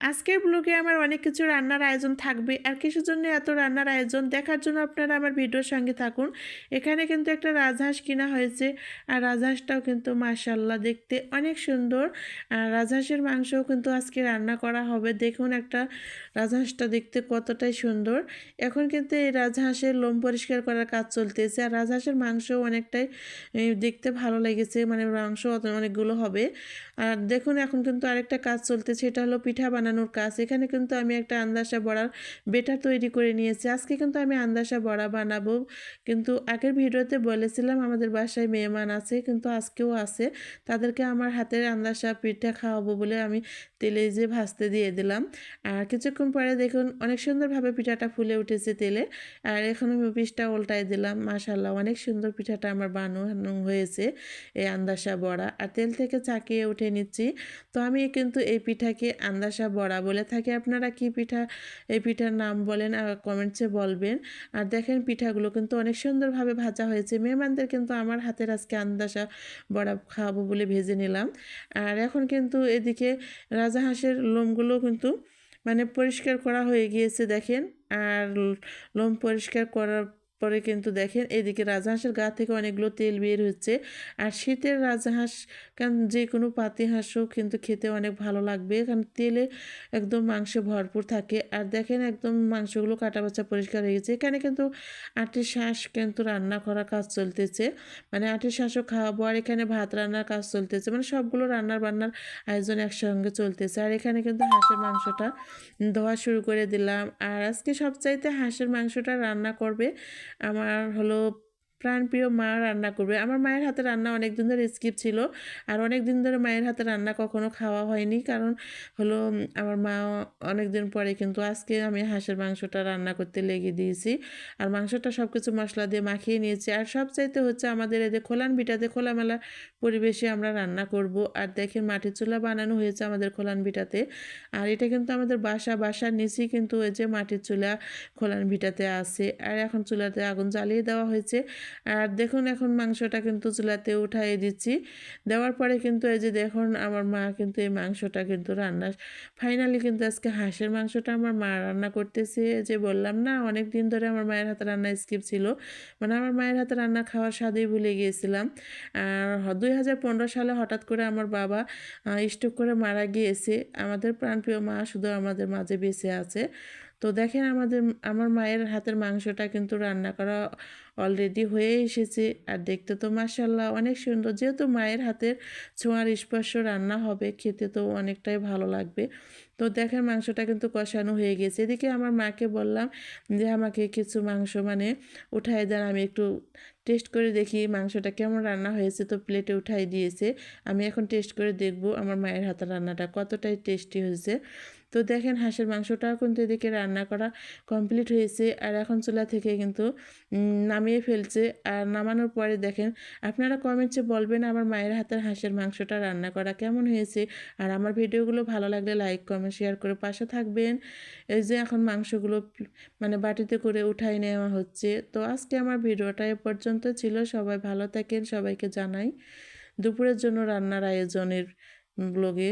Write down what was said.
আজকের ব্লগে আমার অনেক কিছু রান্নার আয়োজন থাকবে। আর কিসের জন্য এত রান্নার আয়োজন দেখার জন্য আপনারা আমার ভিডিওর সঙ্গে থাকুন। এখানে কিন্তু একটা রাজহাঁস কিনা হয়েছে, আর রাজহাঁসটাও কিন্তু মাশাআল্লাহ দেখতে অনেক সুন্দর। আর রাজহাঁসের মাংসও কিন্তু আজকে রান্না করা হবে। দেখুন একটা রাজহাঁসটা দেখতে কতটাই সুন্দর। এখন কিন্তু এই রাজহাঁসের লোম পরিষ্কার করার কাজ চলতেছে, আর রাজহাঁসের মাংসও অনেকটাই দেখতে ভালো লেগেছে, মানে মাংস অনেকগুলো হবে। আর দেখুন এখন কিন্তু আরেকটা কাজ চলতেছে, এটা হলো পিঠা বানানোর কাজ। এখানে কিন্তু আমি একটা আন্দাসা বড়ার বেটার তৈরি করে নিয়েছি। আজকে কিন্তু আমি আন্দাসা বড়া বানাবো। কিন্তু আগের ভিডিওতে বলেছিলাম আমাদের বাসায় মেহমান আছে, কিন্তু আজকেও আছে। তাদেরকে আমার হাতের আন্দাসা পিঠা খাওয়াবো বলে আমি তেলে যে ভাজতে দিয়ে দিলাম। আর কিছুক্ষণ পরে দেখুন অনেক সুন্দরভাবে পিঠাটা ফুলে উঠেছে তেলে। আর এখন আমি পিঠটা উল্টাই দিলাম। মাশাআল্লাহ অনেক সুন্দর পিঠাটা আমার বানানো হয়েছে, এই আন্দাসা বড়া। আর তেল থেকে চাকিয়ে উঠে নিচ্ছি। তো আমি কিন্তু এই পিঠাকে আন্দাসা বড়া বলে থাকি। আপনারা কি পিঠা, এই পিঠার নাম বলেন কমেন্টসে বলবেন। আর দেখেন পিঠাগুলো কিন্তু অনেক সুন্দরভাবে ভাজা হয়েছে। মেহমানদের কিন্তু আমার হাতের আজকে আন্দাসা বড়া খাওয়াবো বলে ভেজে নিলাম। আর এখন কিন্তু এদিকে রাজাহাঁসের লোমগুলো কিন্তু মানে পরিষ্কার করা হয়ে গিয়েছে দেখেন। আর লোম পরিষ্কার করার পরে কিন্তু দেখেন এদিকে রাজহাঁসের গা থেকে অনেকগুলো তেল বের হচ্ছে। আর শীতের রাজহাঁস কারণ যে কোনো পাতি হাঁসও কিন্তু খেতে অনেক ভালো লাগবে, কারণ তেলে একদম মাংস ভরপুর থাকে। আর দেখেন একদম মাংসগুলো কাটা বাছা পরিষ্কার হয়ে গেছে। এখানে কিন্তু আটির শাঁস কিন্তু রান্না করার কাজ চলতেছে, মানে আটির শাঁসও খাওয়াবো। আর এখানে ভাত রান্নার কাজ চলতেছে, মানে সবগুলো রান্নার বান্নার আয়োজন একসঙ্গে চলতেছে। আর এখানে কিন্তু হাঁসের মাংসটা ধোয়া শুরু করে দিলাম। আর আজকে সবচাইতে হাঁসের মাংসটা রান্না করবে আমার হলো প্রাণপ্রিয় মা রান্না করবে। আমার মায়ের হাতে রান্না অনেক দিন ধরে স্কিপ ছিল, আর অনেক দিন ধরে মায়ের হাতে রান্না কখনো খাওয়া হয়নি, কারণ হলো আমার মা অনেক দিন পরে কিন্তু আজকে আমি হাঁসের মাংসটা রান্না করতে লেগে দিয়েছি। আর মাংসটা সব কিছু মশলা দিয়ে মাখিয়ে নিয়েছি। আর সবচাইতে হচ্ছে আমাদের এদের খোলান ভিটাতে খোলামেলা পরিবেশে আমরা রান্না করব। আর দেখেন মাটির চুলা বানানো হয়েছে আমাদের খোলান ভিটাতে। আর এটা কিন্তু আমাদের বাসার নিচেই কিন্তু ওই যে মাটির চুলা খোলান ভিটাতে আছে। আর এখন চুলাতে আগুন জ্বালিয়ে দেওয়া হয়েছে। আর দেখুন এখন মাংসটা কিন্তু চুলাতে উঠাই দিচ্ছি। দেওয়ার পরে কিন্তু এই যে দেখুন আমার মা কিন্তু এই মাংসটা কিন্তু রান্না ফাইনালি কিন্তু আজকে হাঁসের মাংসটা আমার মা রান্না করতেছে। যে বললাম না অনেক দিন ধরে আমার মায়ের হাতে রান্না স্কিপ ছিল, মানে আমার মায়ের হাতে রান্না খাওয়ার স্বাদই ভুলে গিয়েছিলাম। আর 2015 সালে হঠাৎ করে আমার বাবা স্ট্রোক করে মারা গিয়েছে। আমাদের প্রাণপ্রিয় মা শুধু আমাদের মাঝে বেঁচে আছে। তো দেখেন আমার মায়ের হাতের মাংসটা কিন্তু রান্না করা অলরেডি হয়ে এসেছে। আর দেখতে তো মাশাআল্লাহ অনেক সুন্দর, যেহেতু মায়ের হাতের ছোঁয়ার স্পর্শ রান্না হবে, খেতে তো অনেকটাই ভালো লাগবে। তো দেখেন মাংসটা কিন্তু কষানো হয়ে গেছে। এদিকে আমার মাকে বললাম যে আমাকে কিছু মাংস মানে উঠাই দেন, আমি একটু টেস্ট করে দেখি মাংসটা কেমন রান্না হয়েছে। তো প্লেটে উঠাই দিয়েছে। আমি এখন টেস্ট করে দেখব আমার মায়ের হাতের রান্নাটা কতটাই টেস্টি হয়েছে। তো দেখেন হাঁসের মাংসটাও কিন্তু এদিকে রান্না করা কমপ্লিট হয়েছে। আর এখন চুলা থেকে কিন্তু নামিয়ে ফেলছে। আর নামানোর পরে দেখেন আপনারা কমেন্টসে বলবেন আমার মায়ের হাতের হাঁসের মাংসটা রান্না করা কেমন হয়েছে। আর আমার ভিডিওগুলো ভালো লাগলে লাইক কমেন্ট শেয়ার করে পাশে থাকবেন। এই যে এখন মাংসগুলো মানে বাটিতে করে উঠাই নেওয়া হচ্ছে। তো আজকে আমার ভিডিওটা এ পর্যন্ত ছিল। সবাই ভালো থাকেন, সবাইকে জানাই দুপুরের জন্য রান্নার আয়োজনের ব্লগে।